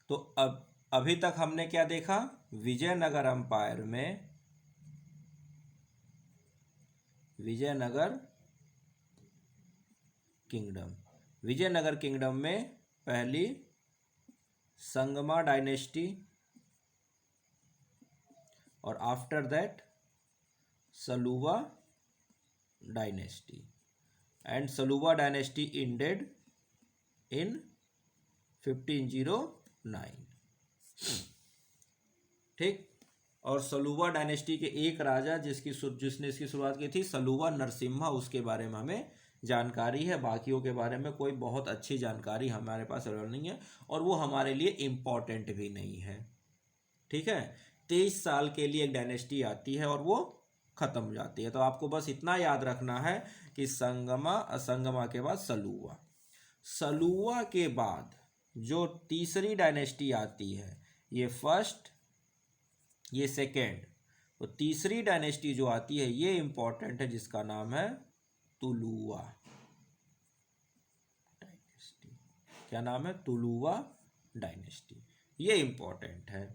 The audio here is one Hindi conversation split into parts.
तो अब अभी तक हमने क्या देखा, विजयनगर अंपायर में, विजयनगर किंगडम, विजयनगर किंगडम में पहली संगमा डायनेस्टी और after that Saluva dynasty, and Saluva dynasty ended in 1509। ठीक। और सलुवा डायनेस्टी के एक राजा जिसने इसकी शुरुआत की थी, सलुवा नरसिम्हा, उसके बारे में हमें जानकारी है। बाकियों के बारे में कोई बहुत अच्छी जानकारी हमारे पास अवेलेबल नहीं है और वो हमारे लिए इम्पॉर्टेंट भी नहीं है। ठीक है। 23 साल के लिए एक डायनेस्टी आती है और वो खत्म हो जाती है। तो आपको बस इतना याद रखना है कि संगमा, असंगमा के बाद सलुवा, सलुवा के बाद जो तीसरी डायनेस्टी आती है, ये फर्स्ट, ये सेकेंड, तो तीसरी डायनेस्टी जो आती है ये इंपॉर्टेंट है, जिसका नाम है तुलुवा डायनेस्टी। क्या नाम है? तुलुवा डायनेस्टी। ये इंपॉर्टेंट है।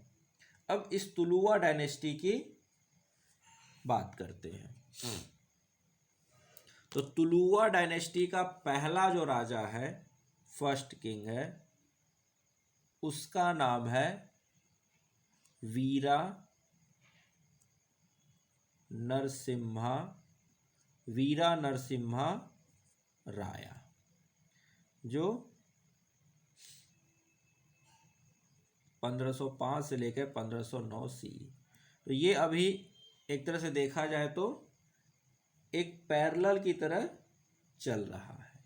अब इस तुलुवा डायनेस्टी की बात करते हैं। तो तुलुवा डायनेस्टी का पहला जो राजा है, फर्स्ट किंग है, उसका नाम है वीरा नरसिम्हा, वीरा नरसिम्हा राया, जो 1505 से लेकर 1509 सी। तो ये अभी एक तरह से देखा जाए तो एक पैरेलल की तरह चल रहा है।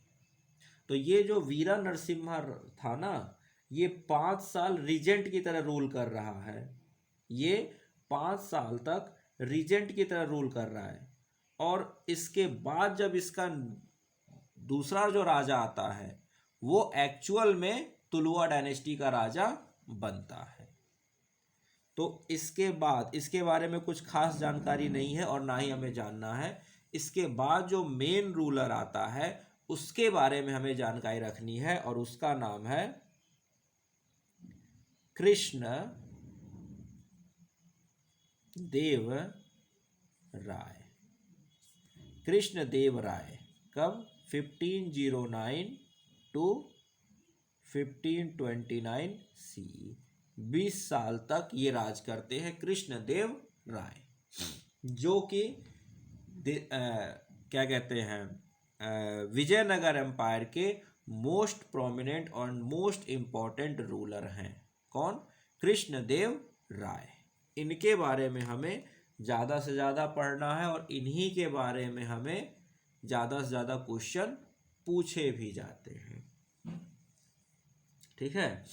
तो ये जो वीरा नरसिम्हा था ना, ये 5 साल रीजेंट की तरह रूल कर रहा है। ये 5 साल तक रीजेंट की तरह रूल कर रहा है और इसके बाद जब इसका दूसरा जो राजा आता है वो एक्चुअल में तुलुवा डायनेस्टी का राजा बनता है। तो इसके बाद इसके बारे में कुछ खास जानकारी नहीं है और ना ही हमें जानना है। इसके बाद जो मेन रूलर आता है उसके बारे में हमें जानकारी रखनी है और उसका नाम है कृष्ण देव राय। कृष्ण देव राय कब? 1509 टू 1529 सी। 20 साल तक ये राज करते हैं कृष्ण देव राय, जो कि क्या कहते हैं, विजयनगर एम्पायर के मोस्ट प्रोमिनेंट और मोस्ट इम्पॉर्टेंट रूलर हैं। कौन? कृष्णदेव राय। इनके बारे में हमें ज़्यादा से ज़्यादा पढ़ना है और इन्हीं के बारे में हमें ज़्यादा से ज़्यादा क्वेश्चन पूछे भी जाते हैं। ठीक है।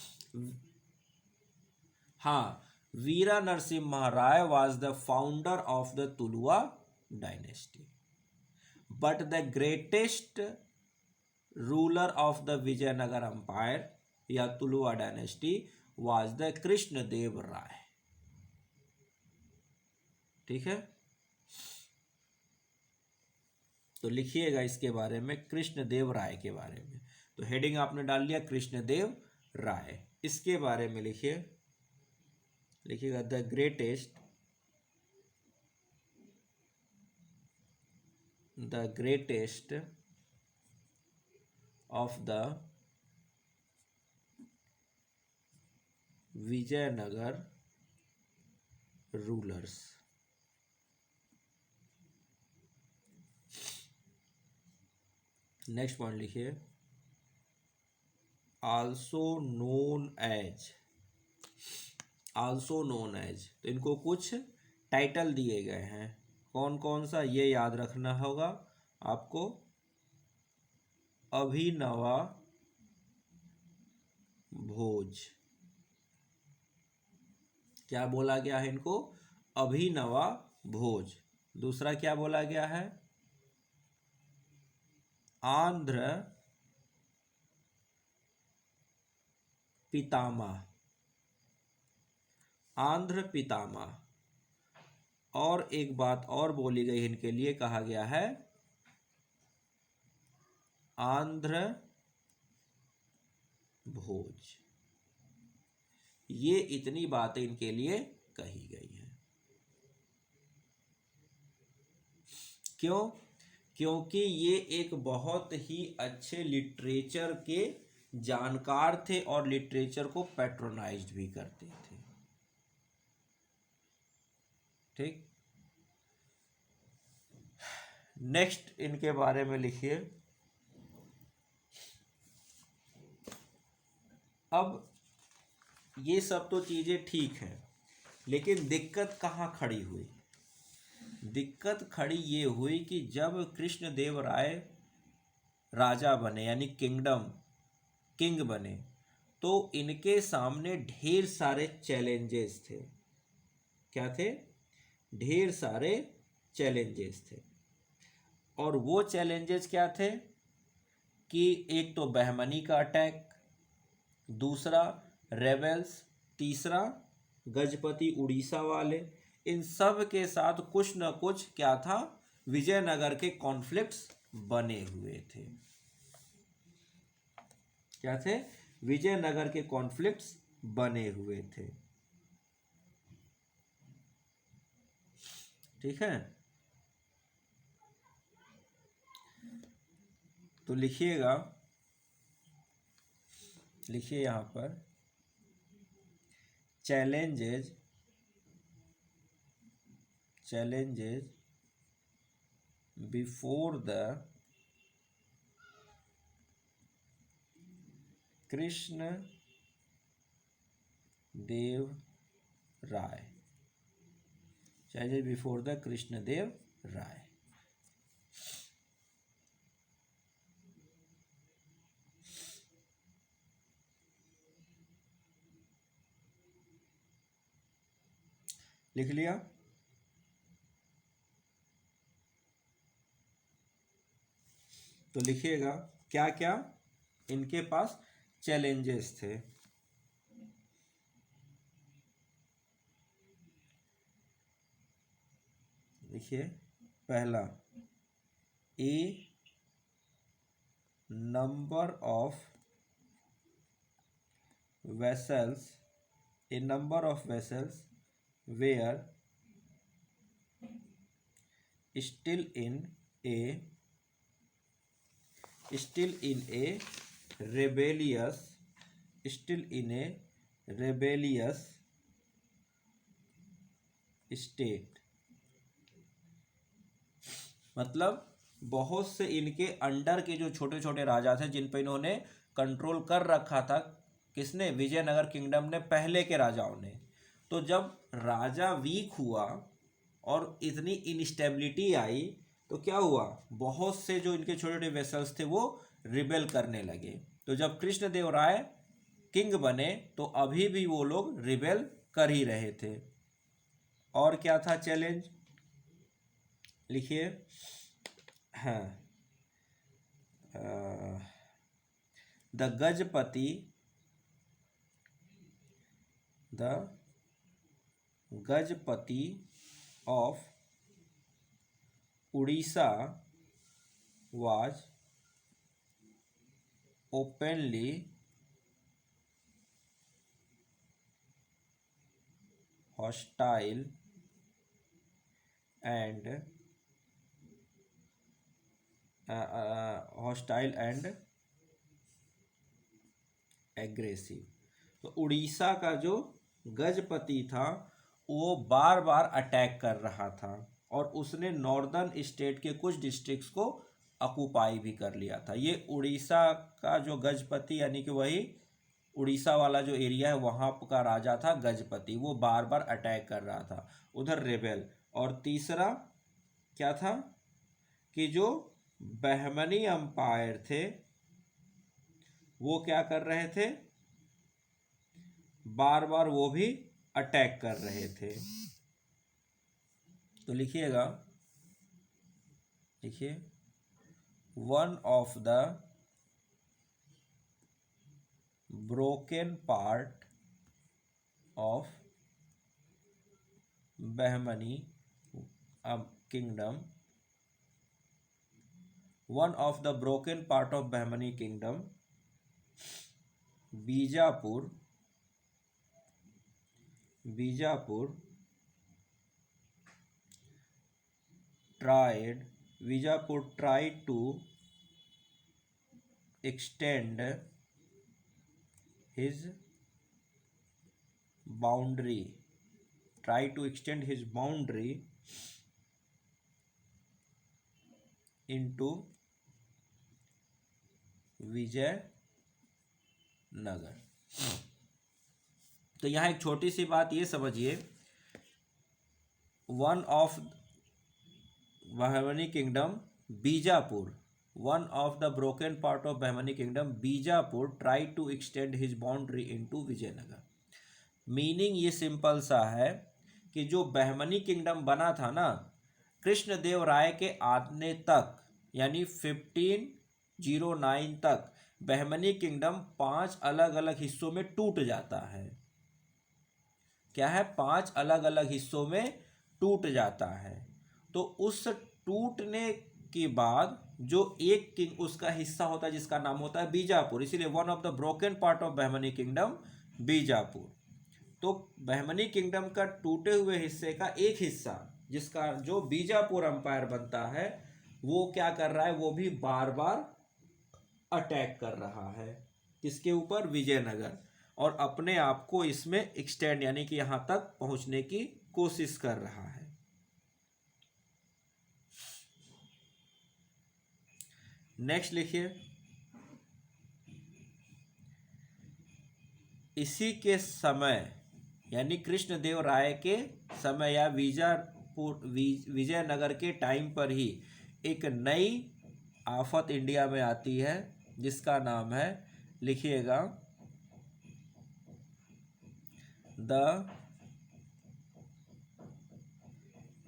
हाँ, Veera Narasimha Raya was the founder of the Tuluva dynasty, but the greatest ruler of the Vijayanagar Empire या Tuluva dynasty was the Krishnadeva Raya. ठीक है। तो लिखिएगा इसके बारे में, कृष्णदेव राय के बारे में। तो हेडिंग आपने डाल लिया कृष्णदेव राय। इसके बारे में लिखिएगा the greatest of the Vijayanagara rulers. Next point लिखिए आल्सो नोन एज। तो इनको कुछ टाइटल दिए गए हैं, कौन कौन सा ये याद रखना होगा आपको। अभिनवा भोज, क्या बोला गया है इनको? अभिनवा भोज। दूसरा क्या बोला गया है? आंध्र पितामह, आंध्र पितामह। और एक बात और बोली गई, इनके लिए कहा गया है आंध्र भोज। ये इतनी बातें इनके लिए कही गई हैं। क्यों? क्योंकि ये एक बहुत ही अच्छे लिटरेचर के जानकार थे और लिटरेचर को पैट्रोनाइज्ड भी करते थे। ठीक, नेक्स्ट इनके बारे में लिखिए। अब ये सब तो चीज़ें ठीक हैं, लेकिन दिक्कत कहाँ खड़ी हुई? दिक्कत खड़ी ये हुई कि जब कृष्णदेवराय राजा बने, यानी किंग बने, तो इनके सामने ढेर सारे चैलेंजेस थे। क्या थे? ढेर सारे चैलेंजेस थे। और वो चैलेंजेस क्या थे कि एक तो बहमनी का अटैक, दूसरा रेबल्स, तीसरा गजपति उड़ीसा वाले, इन सब के साथ कुछ न कुछ क्या था, विजयनगर के कॉन्फ्लिक्ट्स बने हुए थे। क्या थे? विजयनगर के कॉन्फ्लिक्ट्स बने हुए थे। ठीक है, तो लिखिएगा, लिखिए यहां पर challenges before the Krishna Deva Raya, challenges before the Krishnadeva Raya. लिख लिया? तो लिखिएगा क्या क्या इनके पास चैलेंजेस थे। देखिए, पहला, a number of vassals were still in a rebellious state. मतलब बहुत से इनके अंडर के जो छोटे छोटे राजा थे, जिन पर इन्होंने कंट्रोल कर रखा था, किसने? विजयनगर किंगडम ने, पहले के राजाओं ने। तो जब राजा वीक हुआ और इतनी इनस्टेबिलिटी आई, तो क्या हुआ, बहुत से जो इनके छोटे छोटे वेसल्स थे वो रिबेल करने लगे। तो जब कृष्णदेव राय किंग बने तो अभी भी वो लोग रिबेल कर ही रहे थे। और क्या था चैलेंज? लिखिए, हाँ, the Gajapati of Orissa was openly hostile and aggressive. तो उड़ीसा का जो गजपति था वो बार बार अटैक कर रहा था और उसने नॉर्दर्न स्टेट के कुछ डिस्ट्रिक्ट्स को ऑक्युपाई भी कर लिया था। ये उड़ीसा का जो गजपति, यानी कि वही उड़ीसा वाला जो एरिया है वहाँ का राजा था गजपति, वो बार बार अटैक कर रहा था, उधर रेबेल। और तीसरा क्या था कि जो बहमनी अंपायर थे वो क्या कर रहे थे, बार बार वो भी अटैक कर रहे थे। तो लिखिएगा, लिखिए, one of the broken part of Bahmani kingdom, one of the broken part of Bahmani kingdom, Bijapur Bijapur tried to extend his boundary into Vijayanagar. तो यहाँ एक छोटी सी बात ये समझिए, one of Bahmani kingdom Bijapur, one of the broken part of Bahmani kingdom Bijapur try to extend his boundary into Vijayanagar. Meaning ये सिंपल सा है कि जो बहमनी किंगडम बना था ना, कृष्णदेव राय के आने तक यानी 1509 तक बहमनी किंगडम 5 अलग अलग हिस्सों में टूट जाता है। क्या है? 5 अलग अलग हिस्सों में टूट जाता है। तो उस टूटने के बाद जो एक किंग उसका हिस्सा होता है जिसका नाम होता है बीजापुर, इसीलिए one of the broken part of Bahmani kingdom Bijapur. तो बहमनी किंगडम का टूटे हुए हिस्से का एक हिस्सा जिसका जो बीजापुर अंपायर बनता है, वो क्या कर रहा है? वो भी बार बार अटैक कर रहा है। किसके ऊपर? विजयनगर। और अपने आप को इसमें एक्सटेंड यानी कि यहां तक पहुंचने की कोशिश कर रहा है। नेक्स्ट लिखिए, इसी के समय यानी कृष्णदेव राय के समय या विजयनगर के टाइम पर ही एक नई आफत इंडिया में आती है जिसका नाम है, लिखिएगा, the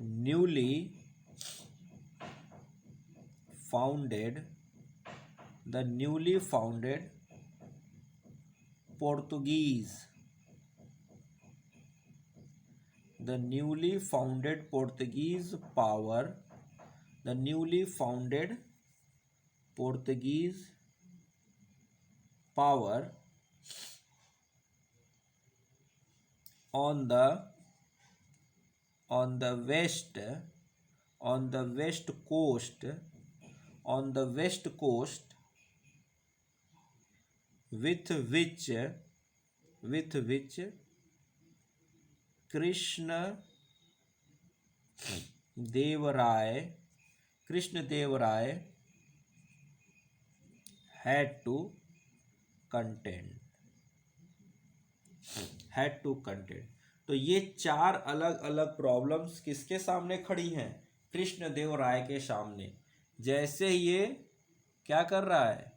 newly founded Portuguese power on the west coast with which Krishnadeva Raya had to contend। तो ये 4 अलग अलग प्रॉब्लम्स किसके सामने खड़ी हैं? कृष्णदेव राय के सामने। जैसे ये क्या कर रहा है?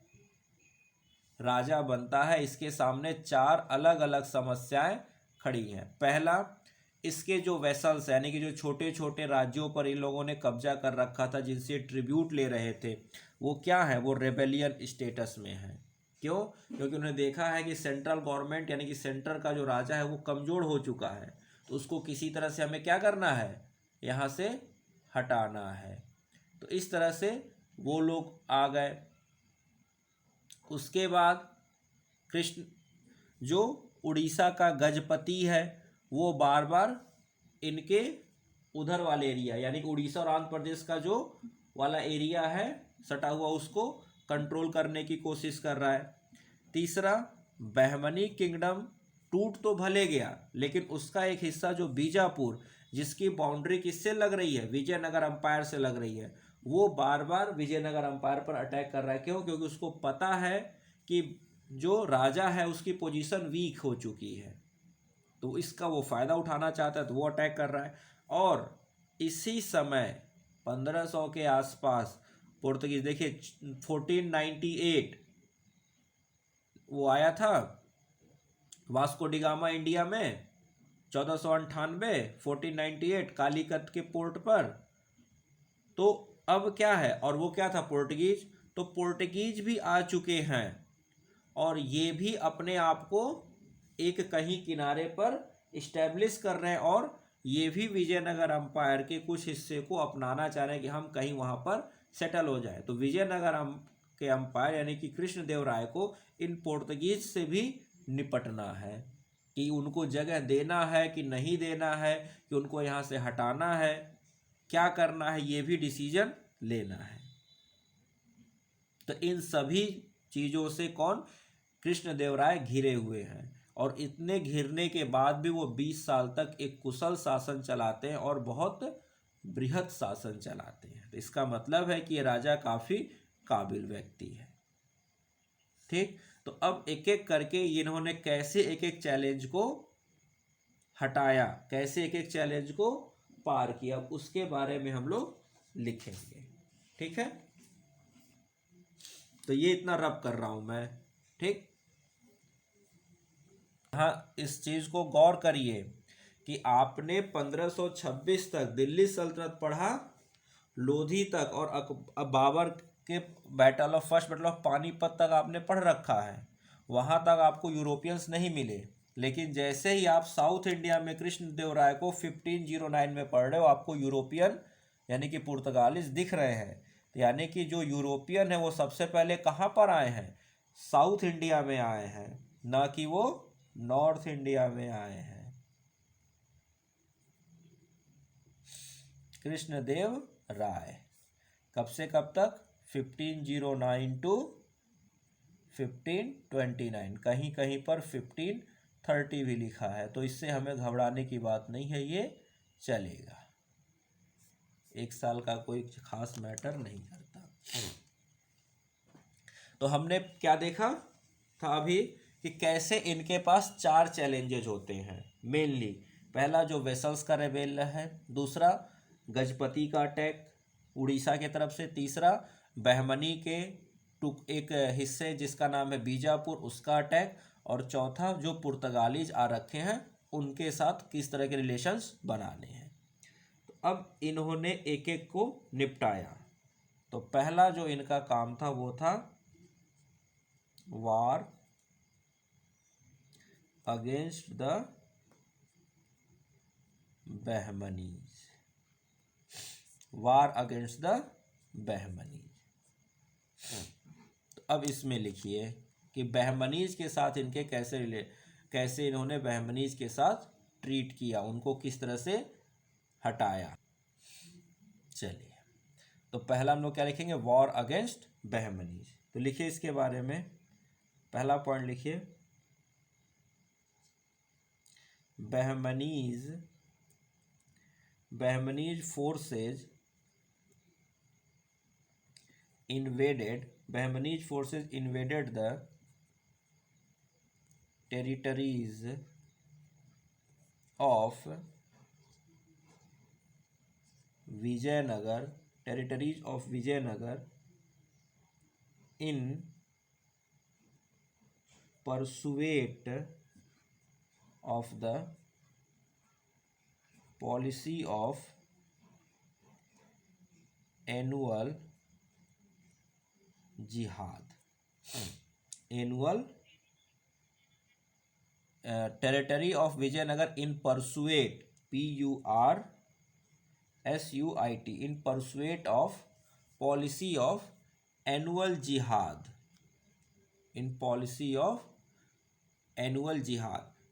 राजा बनता है, इसके सामने 4 अलग अलग समस्याएं खड़ी हैं। पहला, इसके जो वेसल्स यानी कि जो छोटे छोटे राज्यों पर इन लोगों ने कब्जा कर रखा था, जिनसे ट्रिब्यूट ले रहे थे, वो क्या है? वो रेबेलियन स्टेटस में है। क्यों? क्योंकि उन्होंने देखा है कि सेंट्रल गवर्नमेंट यानी कि सेंटर का जो राजा है वो कमज़ोर हो चुका है, तो उसको किसी तरह से हमें क्या करना है? यहाँ से हटाना है। तो इस तरह से वो लोग आ गए। उसके बाद कृष्ण जो उड़ीसा का गजपति है, वो बार बार इनके उधर वाले एरिया यानी कि उड़ीसा और आंध्र प्रदेश का जो वाला एरिया है सटा हुआ, उसको कंट्रोल करने की कोशिश कर रहा है। तीसरा, बहमनी किंगडम टूट तो भले गया, लेकिन उसका एक हिस्सा जो बीजापुर, जिसकी बाउंड्री किससे लग रही है? विजयनगर अंपायर से लग रही है, वो बार बार विजयनगर अंपायर पर अटैक कर रहा है। क्यों? क्योंकि उसको पता है कि जो राजा है उसकी पोजीशन वीक हो चुकी है, तो इसका वो फ़ायदा उठाना चाहता है, तो वो अटैक कर रहा है। और इसी समय 1500 के आसपास पुर्तगीज, देखिए 1498 वो आया था वास्को डी गामा इंडिया में, 1498 1498 कालीकट के पोर्ट पर। तो अब क्या है? और वो क्या था? पुर्तगीज। तो पुर्तगीज भी आ चुके हैं और ये भी अपने आप को एक कहीं किनारे पर इस्टेब्लिश कर रहे हैं, और ये भी विजयनगर अंपायर के कुछ हिस्से को अपनाना चाह रहे हैं कि हम कहीं वहाँ पर सेटल हो जाए। तो विजयनगर के अंपायर यानी कि कृष्णदेव राय को इन पुर्तगीज से भी निपटना है। कि उनको जगह देना है कि नहीं देना है, कि उनको यहाँ से हटाना है, क्या करना है, ये भी डिसीजन लेना है। तो इन सभी चीज़ों से कौन, कृष्णदेवराय घिरे हुए हैं, और इतने घिरने के बाद भी वो 20 साल तक एक कुशल शासन चलाते हैं और बहुत बृहत शासन चलाते हैं। तो इसका मतलब है कि ये राजा काफ़ी काबिल व्यक्ति है। ठीक, तो अब एक एक करके इन्होंने कैसे एक एक चैलेंज को हटाया, कैसे एक एक चैलेंज को पार किया, उसके बारे में हम लोग लिखेंगे। ठीक है, तो ये इतना रब कर रहा हूं मैं। ठीक, हाँ, इस चीज को गौर करिए कि आपने 1526 तक दिल्ली सल्तनत पढ़ा, लोधी तक, और बाबर के फर्स्ट बैटल ऑफ पानीपत तक आपने पढ़ रखा है। वहां तक आपको यूरोपियंस नहीं मिले, लेकिन जैसे ही आप साउथ इंडिया में कृष्णदेवराय को 1509 में पढ़ रहे हो, आपको यूरोपियन यानी कि पुर्तगालीज दिख रहे हैं। यानी कि जो यूरोपियन है वो सबसे पहले कहाँ पर आए हैं, साउथ इंडिया में आए हैं, ना कि वो नॉर्थ इंडिया में आए हैं। कृष्णदेव राय कब से कब तक, 1509 टू 1529, कहीं कहीं पर 1530 भी लिखा है, तो इससे हमें घबराने की बात नहीं है, ये चलेगा, एक साल का कोई खास मैटर नहीं करता। तो हमने क्या देखा था अभी कि कैसे इनके पास 4 चैलेंजेज होते हैं मेनली। पहला जो वेसल्स का रेबेल है, दूसरा गजपति का अटैक उड़ीसा के तरफ से, तीसरा बहमनी के एक हिस्से जिसका नाम है बीजापुर, उसका अटैक, और चौथा जो पुर्तगालीज आ रखे हैं उनके साथ किस तरह के रिलेशंस बनाने हैं। तो अब इन्होंने एक एक को निपटाया। तो पहला जो इनका काम था वो था war against the Bahmanis, war against the Bahmanis. तो अब इसमें लिखिए कि बहमनीज के साथ इनके कैसे इन्होंने बहमनीज के साथ ट्रीट किया, उनको किस तरह से हटाया। चलिए, तो पहला हम लोग क्या लिखेंगे, वॉर अगेंस्ट बहमनीज। तो लिखिए इसके बारे में, पहला पॉइंट लिखिए, बहमनीज forces invaded the territories of Vijayanagar in pursuit of the policy of annual jihad, territory of Vijayanagar in pursuit, PURSUIT, in pursuit of policy of annual jihad,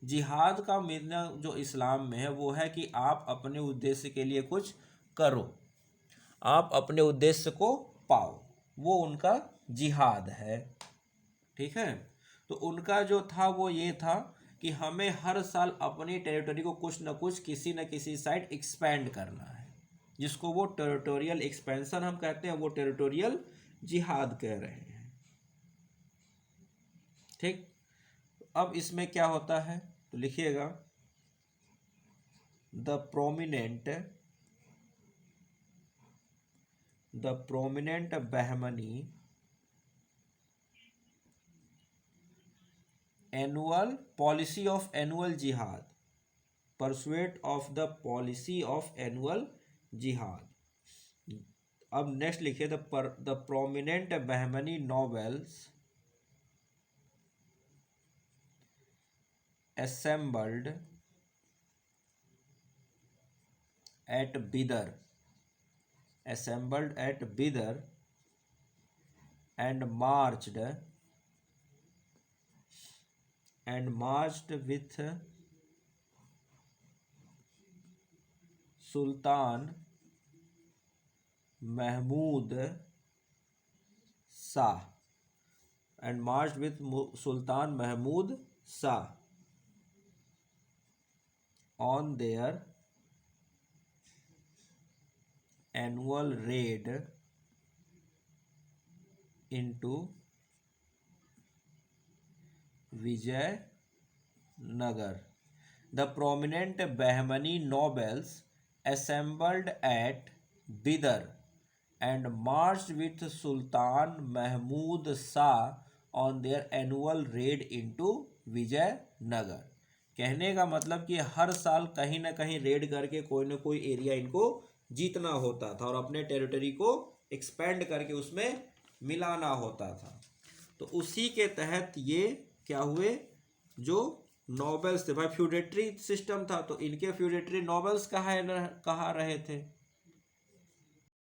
जिहाद का मतलब जो इस्लाम में है वो है कि आप अपने उद्देश्य के लिए कुछ करो, आप अपने उद्देश्य को पाओ, वो उनका जिहाद है। ठीक है, तो उनका जो था वो ये था कि हमें हर साल अपनी टेरिटरी को कुछ न कुछ किसी न किसी साइड एक्सपेंड करना है, जिसको वो टेरिटोरियल एक्सपेंशन हम कहते हैं, वो टेरिटोरियल जिहाद कह रहे हैं। ठीक, अब इसमें क्या होता है, तो लिखिएगा, the prominent Bahmani annual policy of annual jihad, pursuit of the policy of annual jihad. अब नेक्स्ट लिखिए, the prominent Bahmani nobles assembled at Bidar and marched with Sultan Mahmud Shah and marched with Sultan Mahmud Shah on their annual raid into Vijayanagar. The prominent Bahmani nobles assembled at Bidar and marched with Sultan Mahmud Shah on their annual raid into Vijayanagar. कहने का मतलब कि हर साल कहीं ना कहीं रेड करके कोई ना कोई एरिया इनको जीतना होता था और अपने टेरिटरी को एक्सपेंड करके उसमें मिलाना होता था। तो उसी के तहत ये क्या हुए, जो नोबल्स थे, भाई फ्यूडेटरी सिस्टम था तो इनके फ्यूडेटरी नोबल्स कहाँ रहे थे,